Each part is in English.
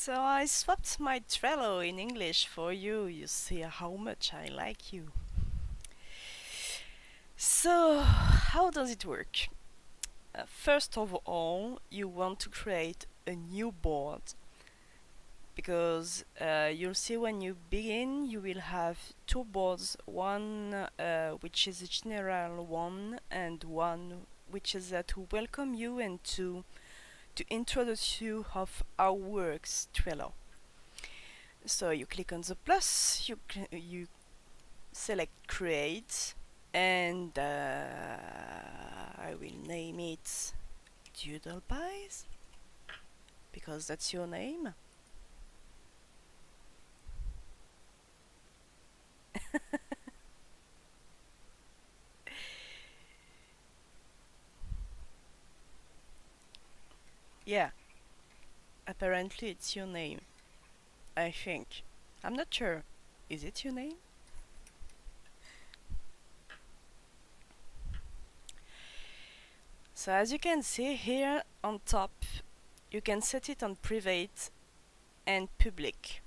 So I swapped my Trello in English for you. You see how much I like you. So, how does it work? First of all, you want to create a new board because you'll see when you begin, you will have two boards, one which is a general one and one which is to welcome you and to introduce you of how works Trello. So you click on the plus, you select create, and I will name it Doodle Pies because that's your name. Yeah, apparently it's your name. I think. I'm not sure. Is it your name? So as you can see here on top, you can set it on private and public.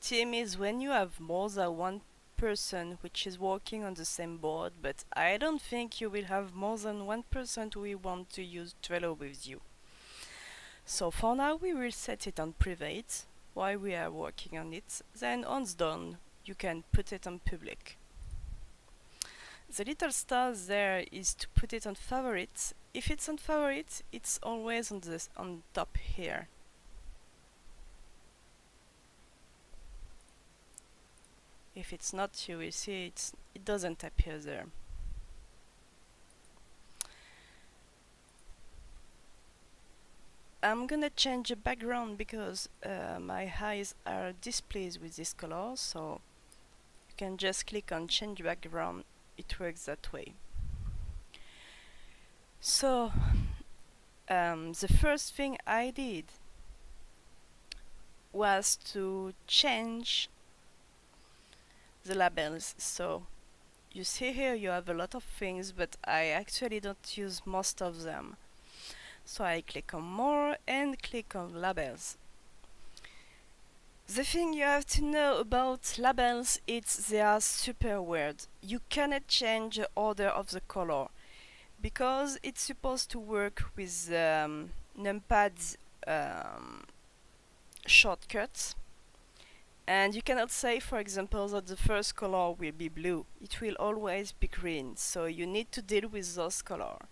Team is when you have more than one person which is working on the same board, but I don't think you will have more than one person who will want to use Trello with you. So for now we will set it on private while we are working on it, then once done you can put it on public. The little star there is to put it on favorites. If it's on favorites, it's always on top here. If it's not, you will see it doesn't appear there. I'm gonna change the background because my eyes are displeased with this color, so you can just click on change background. It works that way. So the first thing I did was to change the labels. So you see here you have a lot of things, but I actually don't use most of them. So I click on more and click on labels. The thing you have to know about labels is they are super weird. You cannot change the order of the color because it's supposed to work with numpad shortcuts. And you cannot say, for example, that the first color will be blue. It will always be green, so you need to deal with those colors.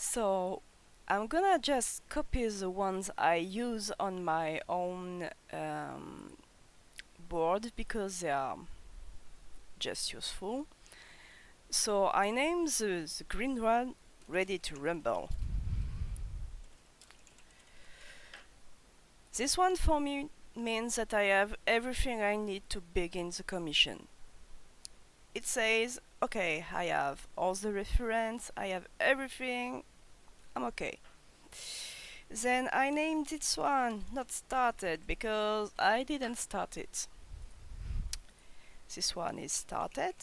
So I'm gonna just copy the ones I use on my own board because they are just useful. So I name the green one Ready to Rumble. This one for me means that I have everything I need to begin the commission. It says, okay, I have all the reference, I have everything, I'm okay. Then I named this one not started because I didn't start it. This one is started.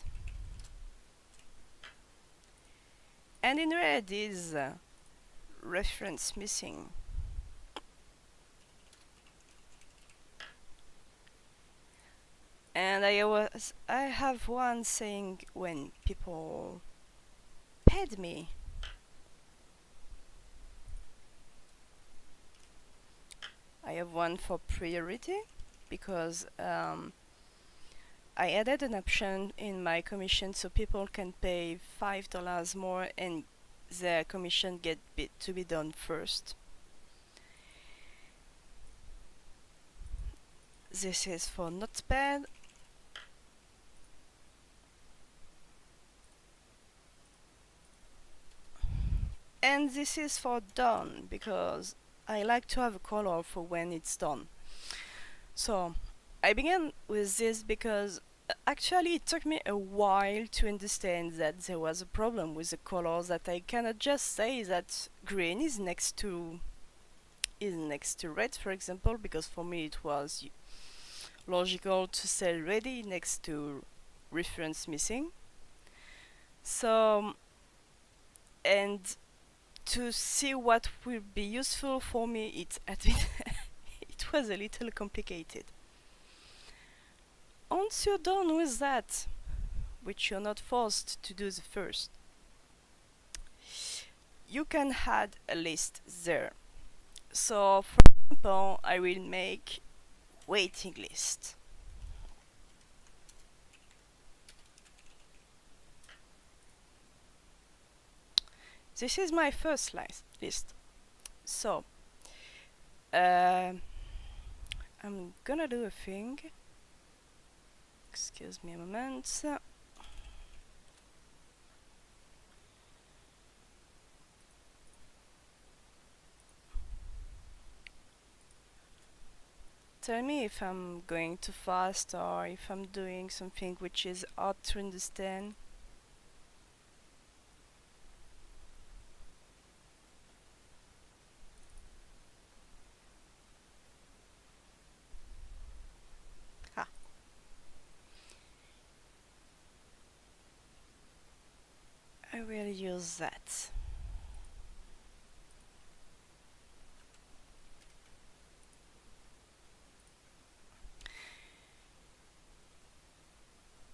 And in red is reference missing. And I have one saying when people paid me. I have one for priority because I added an option in my commission so people can pay $5 more and their commission to be done first. This is for Notepad. And this is for done because I like to have a color for when it's done. So I began with this because actually it took me a while to understand that there was a problem with the colors, that I cannot just say that green is next to red, for example, because for me it was logical to say ready next to reference missing. So, and to see what will be useful for me, it was a little complicated. Once you're done with that, which you're not forced to do the first, you can add a list there. So, for example, I will make waiting list. This is my first list. So, I'm gonna do a thing. Excuse me a moment. Tell me if I'm going too fast or if I'm doing something which is hard to understand. Ah. I will use that.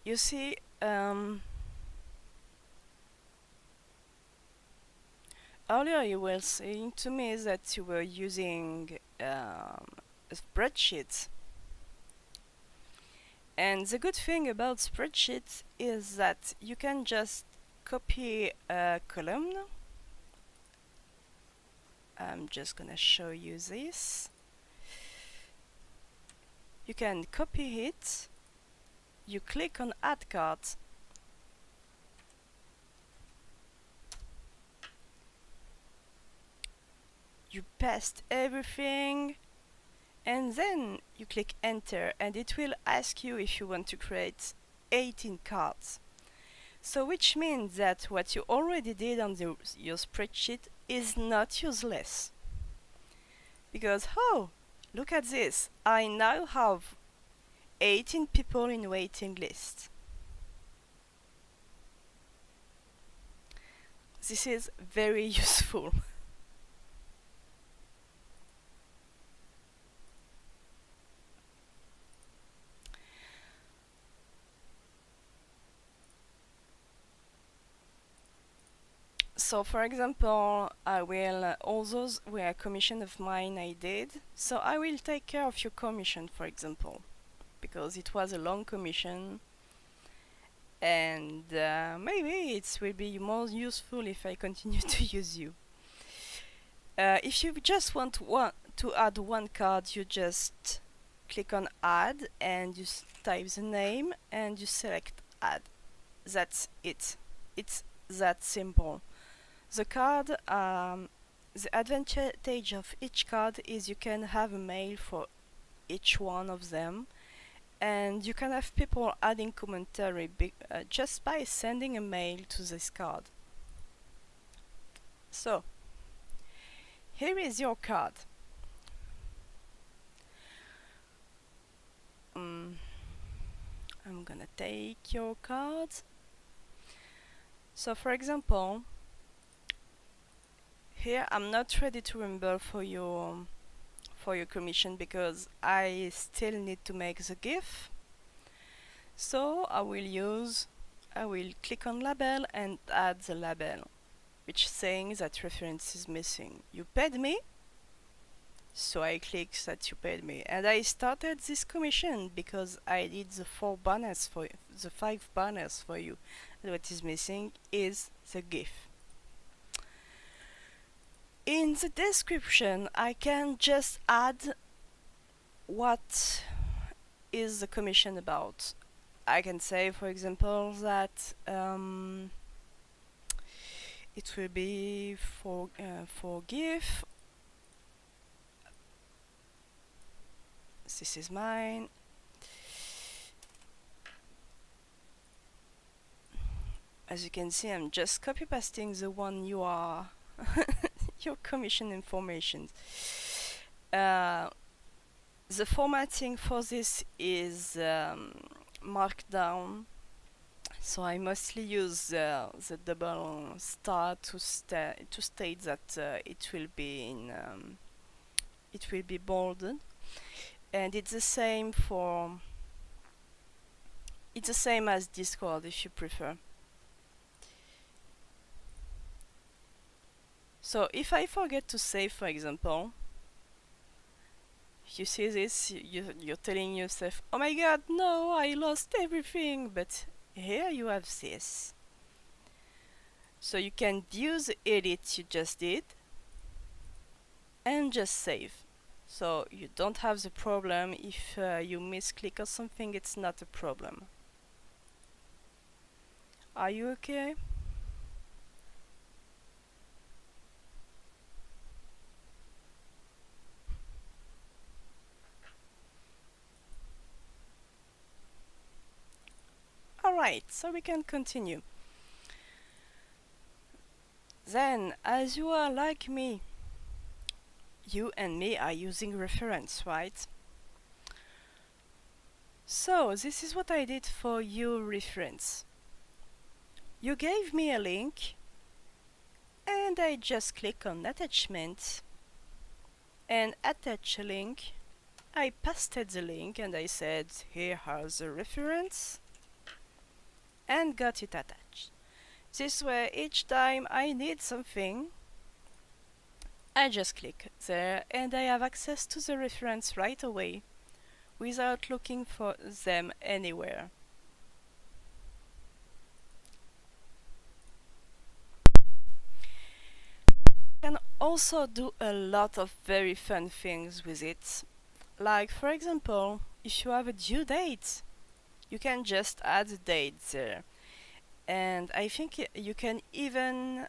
You see, earlier you were saying to me that you were using a spreadsheet. And the good thing about spreadsheets is that you can just copy a column. I'm just gonna show you this. You can copy it. You click on Add Card. You paste everything, and then you click Enter, and it will ask you if you want to create 18 cards. So which means that what you already did on your spreadsheet is not useless. Because, oh, look at this, I now have 18 people in waiting list. This is very useful. So for example, I will, all those were a commission of mine I did, so I will take care of your commission, for example, because it was a long commission, and maybe it will be more useful if I continue to use you. If you just want to add one card, you just click on Add and you type the name and you select Add. That's it. It's that simple. The card, the advantage of each card is you can have a mail for each one of them, and you can have people adding commentary just by sending a mail to this card. So, here is your card. I'm gonna take your card. So, for example, here I'm not ready to remember for your commission because I still need to make the GIF. So I will click on label and add the label, which saying that reference is missing. You paid me, so I click that you paid me, and I started this commission because I did the 5 banners for you. And what is missing is the GIF. In the description, I can just add what is the commission about. I can say, for example, that it will be for GIF. This is mine. As you can see, I'm just copy pasting the one you are your commission information. The formatting for this is Markdown, So I mostly use the double star to state that it will be bolded, and it's the same as Discord if you prefer. So if I forget to save, for example, you see this, you're telling yourself, oh my god, no, I lost everything, but here you have this. So you can view the edit you just did and just save. So you don't have the problem if you misclick or something, it's not a problem. Are you okay? Alright, so we can continue. Then, as you are like me, you and me are using reference, right? So, this is what I did for your reference. You gave me a link, and I just click on attachment and attach a link. I pasted the link and I said, here has the reference, and got it attached. This way, each time I need something, I just click there and I have access to the reference right away without looking for them anywhere. You can also do a lot of very fun things with it. Like, for example, if you have a due date, you can just add a date there. And I think you can even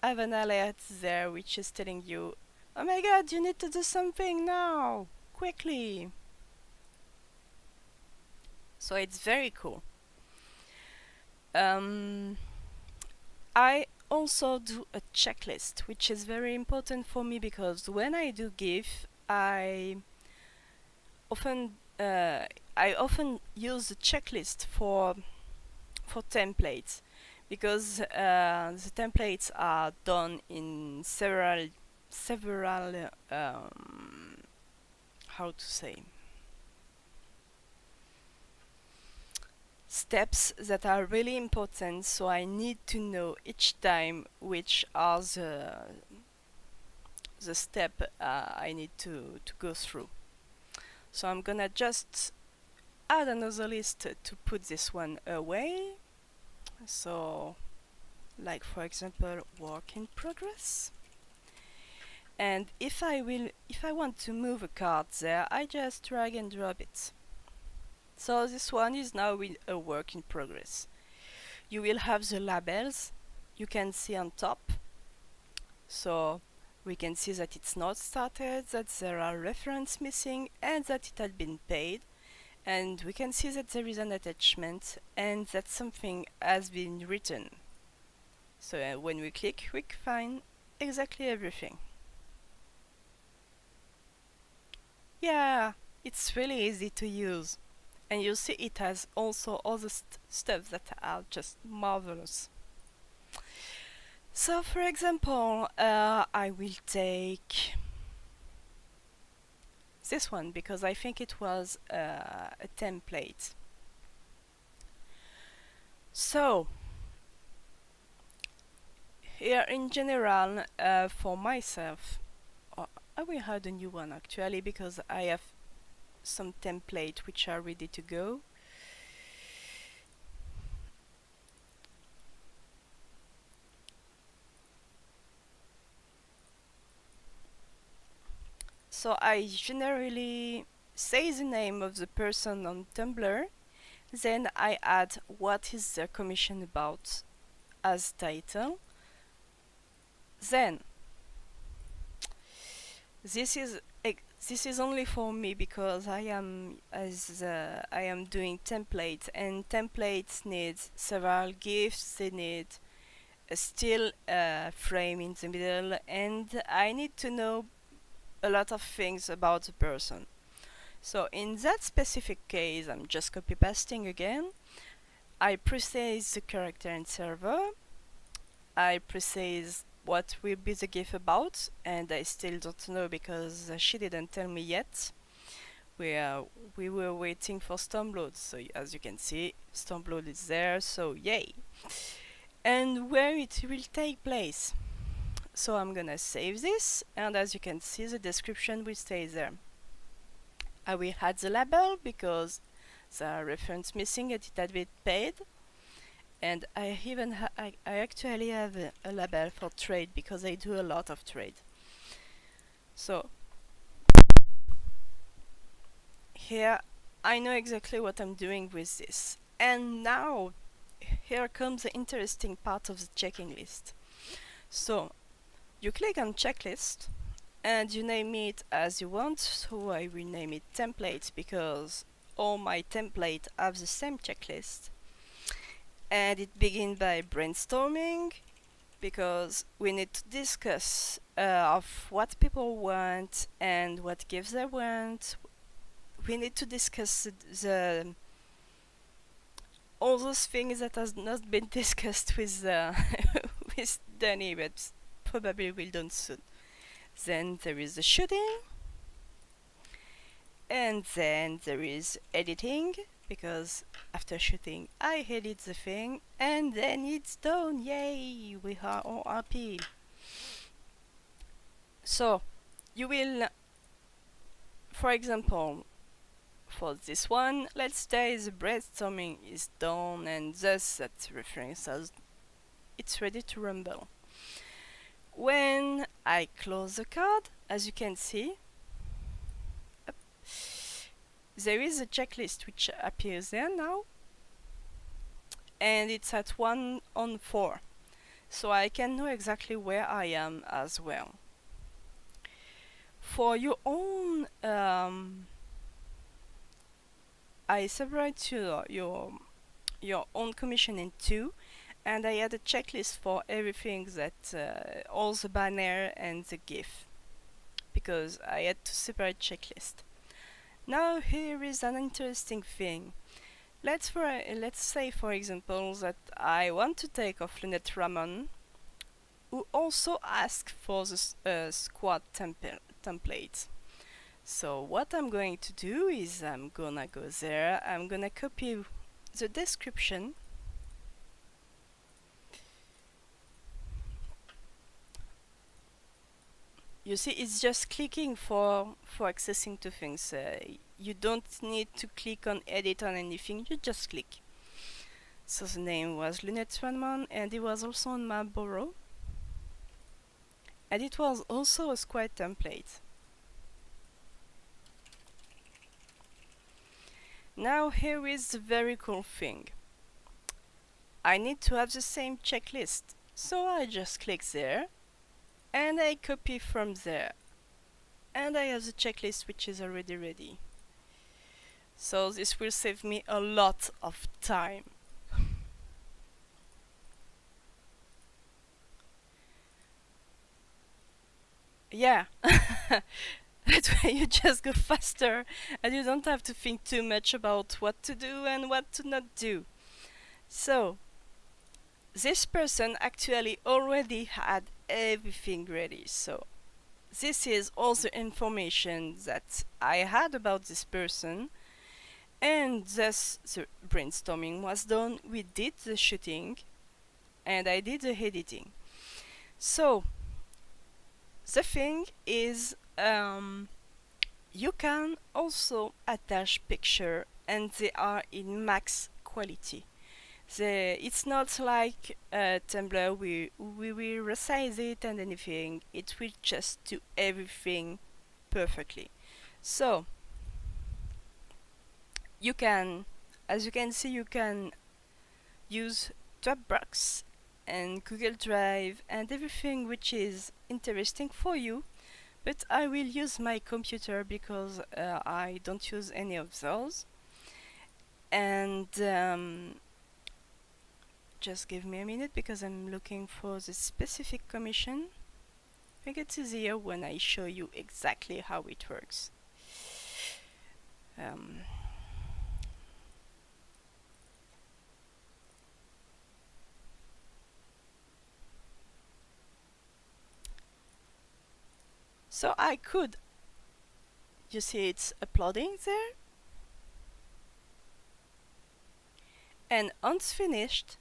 have an alert there which is telling you, oh my god, you need to do something now, quickly. So it's very cool. I also do a checklist, which is very important for me because when I do GIF, often I often use the checklist for templates because the templates are done in several how to say steps that are really important, so I need to know each time which are the step I need to go through. So I'm gonna just add another list to put this one away. So, like for example, work in progress. And if I want to move a card there, I just drag and drop it. So this one is now a work in progress. You will have the labels you can see on top. So we can see that it's not started, that there are references missing, and that it had been paid. And we can see that there is an attachment and that something has been written. So when we click, we can find exactly everything. Yeah, it's really easy to use. And you see it has also all the stuff that are just marvelous. So for example, I will take this one because I think it was a template. So here in general, for myself, I will add a new one actually because I have some template which are ready to go. So I generally say the name of the person on Tumblr, then I add what is the commission about as title. Then this is only for me because I am doing templates, and templates need several GIFs. They need a still frame in the middle, and I need to know a lot of things about the person. So in that specific case, I'm just copy pasting again. I precise the character and server. I precise what will be the GIF about, and I still don't know because she didn't tell me yet. We uh, we were waiting for Stormload, so as you can see, Stormload is there, so yay! And where it will take place. So I'm gonna save this, and as you can see, the description will stay there. I will add the label because the reference missing and it had been paid. And I even I actually have a label for trade because I do a lot of trade. So here I know exactly what I'm doing with this. And now here comes the interesting part of the checking list. So you click on checklist and you name it as you want. So I will name it template because all my templates have the same checklist. And it begins by brainstorming because we need to discuss of what people want and what gifts they want. We need to discuss the all those things that has not been discussed with with Danny, but probably will done soon. Then there is the shooting, and then there is editing because after shooting I edit the thing, and then it's done. Yay! We are all happy. So you will, for example, for this one, let's say the brainstorming is done and thus that reference as it's ready to rumble. When I close the card, as you can see, there is a checklist which appears there now, and it's at 1 on 4, so I can know exactly where I am as well. For your own, I separate your own commission in two, and I had a checklist for everything that all the banner and the GIF because I had to separate checklist. Now here is an interesting thing. Let's say for example that I want to take off Lynette Ramon, who also asked for the squad template. So what I'm going to do is I'm gonna go there, I'm gonna copy the description. You see, it's just clicking for accessing to things. You don't need to click on edit on anything, you just click. So the name was Lunette Swanman, and it was also on Marlboro. And it was also a squad template. Now here is the very cool thing. I need to have the same checklist, so I just click there, and I copy from there. And I have the checklist which is already ready. So this will save me a lot of time. Yeah, that way you just go faster and you don't have to think too much about what to do and what to not do. So, this person actually already had everything ready. So, this is all the information that I had about this person, and thus the brainstorming was done. We did the shooting, and I did the editing. So, the thing is, you can also attach picture, and they are in max quality. It's not like Tumblr, we will resize it and anything. It will just do everything perfectly. So you can, as you can see, you can use Dropbox and Google Drive and everything which is interesting for you, but I will use my computer because I don't use any of those. And just give me a minute because I'm looking for the specific commission. I think it's easier when I show you exactly how it works. So I could, you see it's uploading there, and once finished,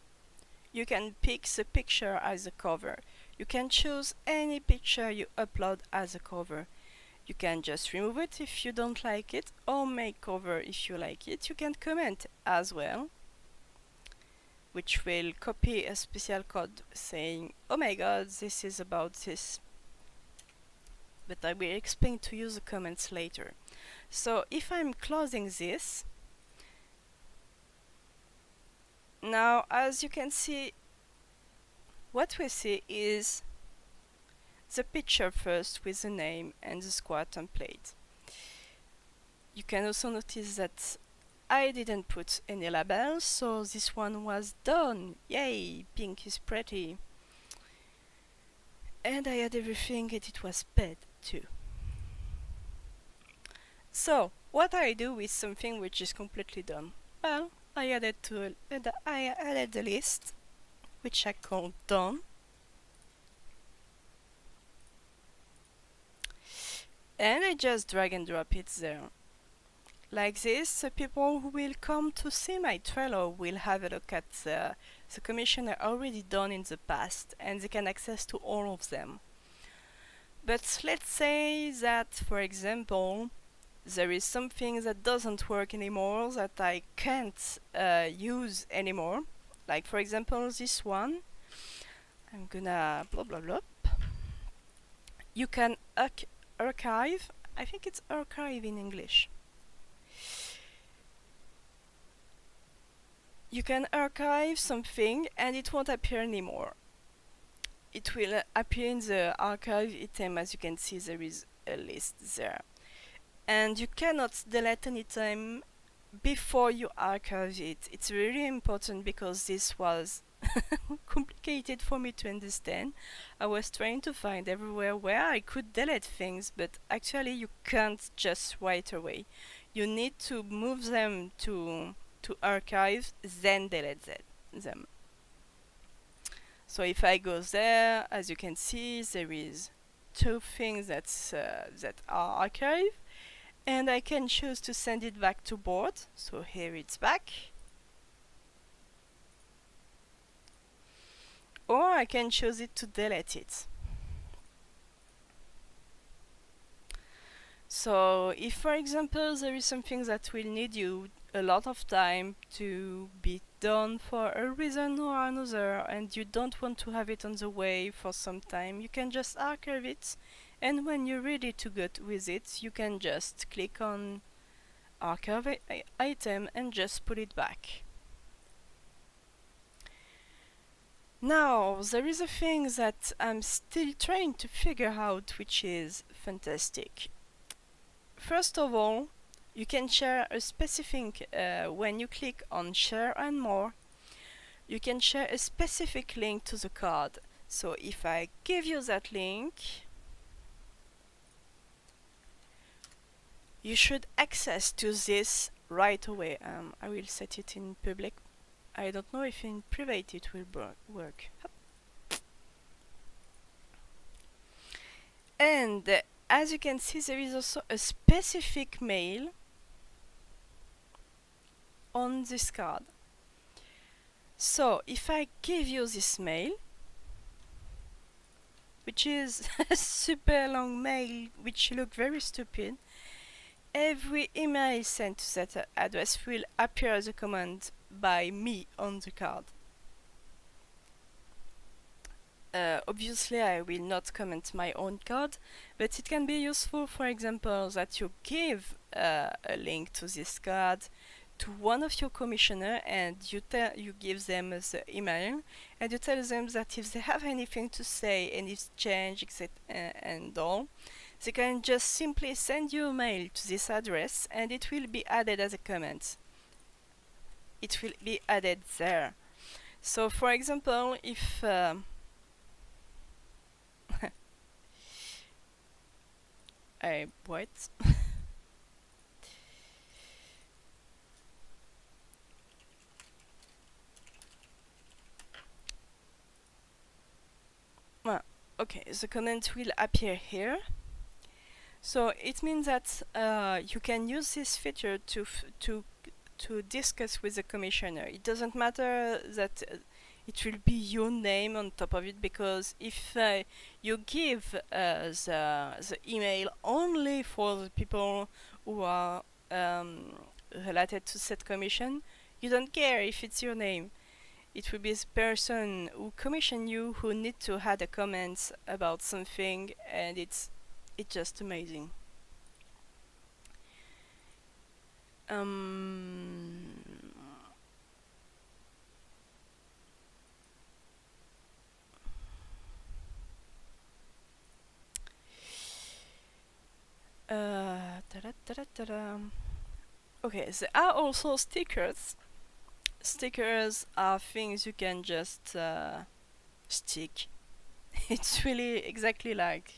you can pick the picture as a cover. You can choose any picture you upload as a cover. You can just remove it if you don't like it, or make cover if you like it. You can comment as well, which will copy a special code saying, oh my god, this is about this. But I will explain to you the comments later. So if I'm closing this, now as you can see, what we see is the picture first with the name and the square template. You can also notice that I didn't put any labels, so this one was done. Yay, pink is pretty. And I had everything and it was bad too. So, what I do with something which is completely done? Well, I added the list, which I called done. And I just drag and drop it there. Like this, the people who will come to see my Trello will have a look at the commission I already done in the past, and they can access to all of them. But let's say that, for example, there is something that doesn't work anymore, that I can't use anymore. Like for example this one. I'm gonna blah blah blah. You can archive. I think it's archive in English. You can archive something and it won't appear anymore. It will appear in the archive item. As you can see, there is a list there. And you cannot delete any time before you archive it. It's really important because this was complicated for me to understand. I was trying to find everywhere where I could delete things, but actually you can't just right away. You need to move them to archive, then delete them. So if I go there, as you can see, there is two things that are archived, and I can choose to send it back to board. So here it's back. Or I can choose it to delete it. So if for example there is something that will need you a lot of time to be done for a reason or another, and you don't want to have it on the way for some time, you can just archive it, and when you're ready to go with it, you can just click on archive item and just put it back. Now, there is a thing that I'm still trying to figure out, which is fantastic. First of all, you can share a specific, when you click on share and more, you can share a specific link to the card. So if I give you that link, you should access to this right away. I will set it in public. I don't know if in private it will work. And as you can see, there is also a specific mail on this card. So if I give you this mail, which is a super long mail which look very stupid, every email sent to that address will appear as a command by me on the card. Obviously I will not comment my own card, but it can be useful, for example, that you give a link to this card to one of your commissioner, and you give them the email, and you tell them that if they have anything to say, any change, etc., and all, they can just simply send you a mail to this address, and it will be added as a comment. It will be added there. So, for example, if I wait. Well, okay, the comment will appear here, So it means that you can use this feature to discuss with the commissioner. It doesn't matter that it will be your name on top of it, because if you give the email only for the people who are related to said commission, you don't care if it's your name. It will be the person who commissioned you who need to add a comment about something, and it's just amazing. Um, Ta-da. Okay, there are also stickers. Stickers are things you can just stick. It's really exactly like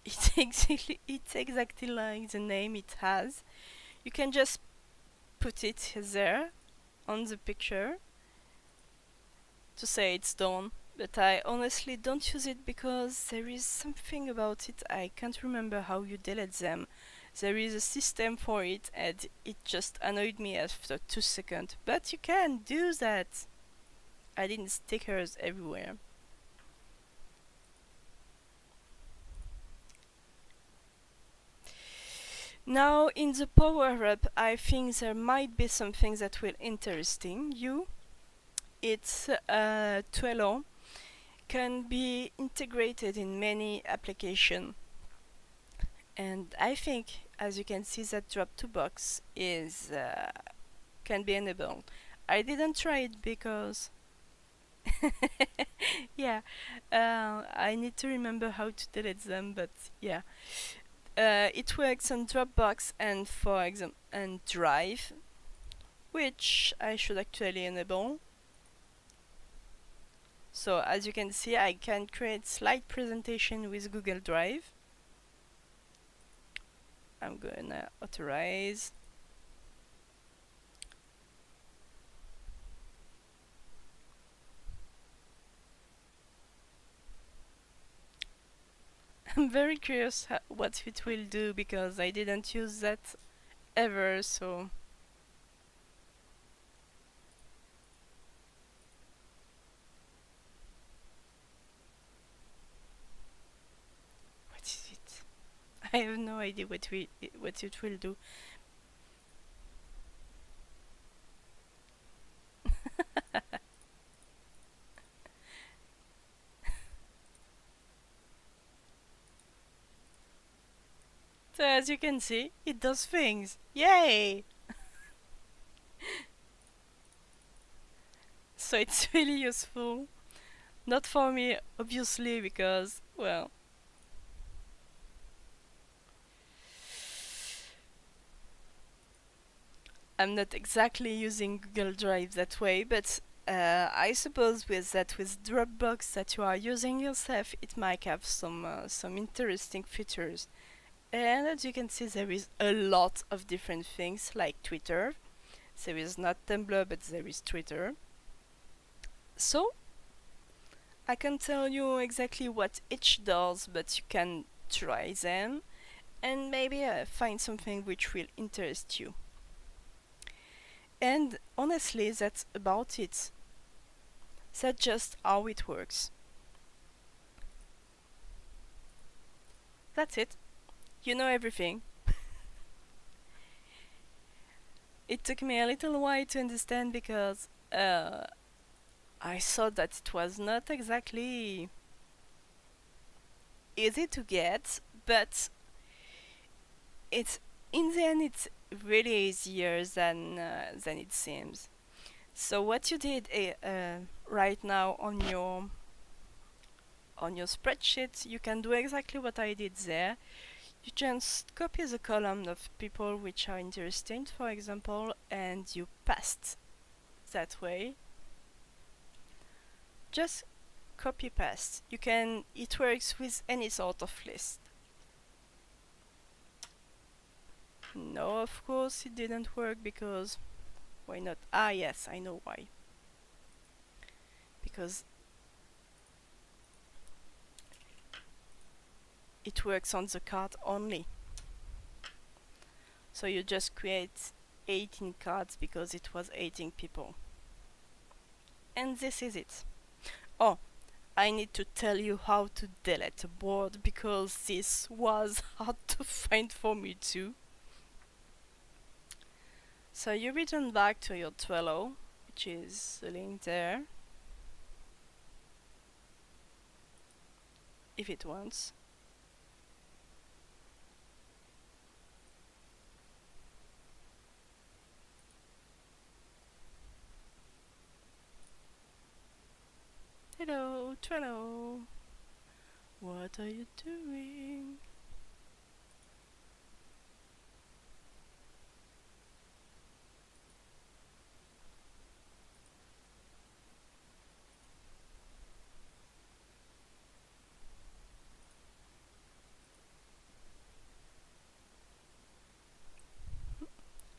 it's exactly like the name it has. You can just put it there on the picture to say it's done. But I honestly don't use it because there is something about it. I can't remember how you delete them. There is a system for it, and it just annoyed me after 2 seconds. But you can do that. I didn't stickers everywhere. Now in the power up, I think there might be something that will interesting you. It's Trello can be integrated in many applications, and I think, as you can see, that drop to box is can be enabled. I didn't try it because yeah, I need to remember how to delete them, but yeah, it works on Dropbox and for example and Drive, which I should actually enable. So as you can see, I can create slide presentation with Google Drive. I'm gonna authorize. I'm very curious what it will do because I didn't use that ever, so what is it? I have no idea what it will do. So as you can see, it does things. Yay! So it's really useful. Not for me, obviously, because, well, I'm not exactly using Google Drive that way, but I suppose with Dropbox that you are using yourself, it might have some interesting features. And as you can see, there is a lot of different things like Twitter. There is not Tumblr, but there is Twitter. So I can tell you exactly what each does, but you can try them and maybe find something which will interest you. And honestly, that's about it. That's just how it works. That's it. You know everything. It took me a little while to understand because I thought that it was not exactly easy to get, but it's in the end it's really easier than it seems. So what you did right now on your spreadsheet, you can do exactly what I did there. You just copy the column of people which are interesting, for example, and you paste that way. Just copy paste. You can it works with any sort of list. No, of course it didn't work because why not? Ah yes, I know why. Because it works on the card only. So you just create 18 cards because it was 18 people. And this is it. Oh, I need to tell you how to delete a board because this was hard to find for me too. So you return back to your Trello, which is the link there, if it wants. Hello, Trello. What are you doing?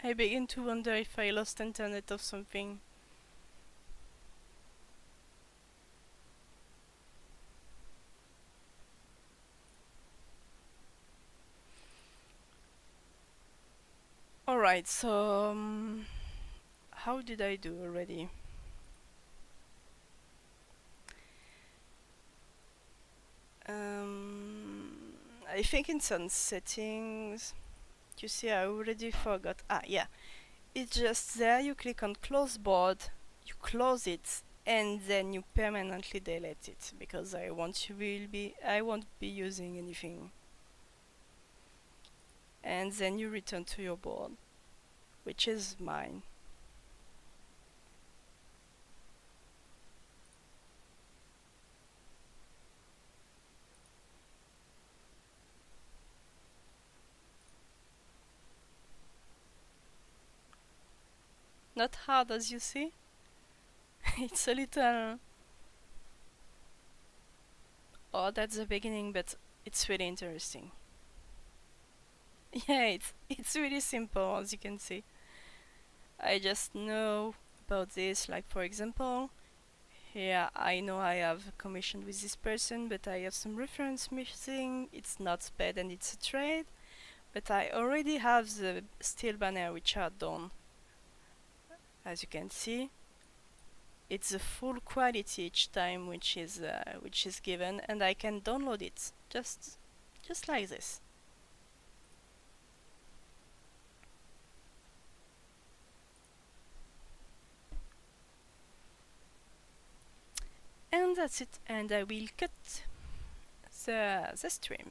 I begin to wonder if I lost internet or something. Alright, so how did I do already? I think in some settings, you see I already forgot. Ah, yeah, it's just there, you click on close board, you close it, and then you permanently delete it because I won't be using anything. And then you return to your board, which is mine. Not hard as you see. It's a little. Oh, that's the beginning, but it's really interesting. Yeah, it's really simple as you can see. I just know about this, like for example, here I know I have a commission with this person, but I have some reference missing. It's not bad and it's a trade, but I already have the steel banner which are done. As you can see, it's the full quality each time which is given, and I can download it just like this. And that's it, and I will cut the stream.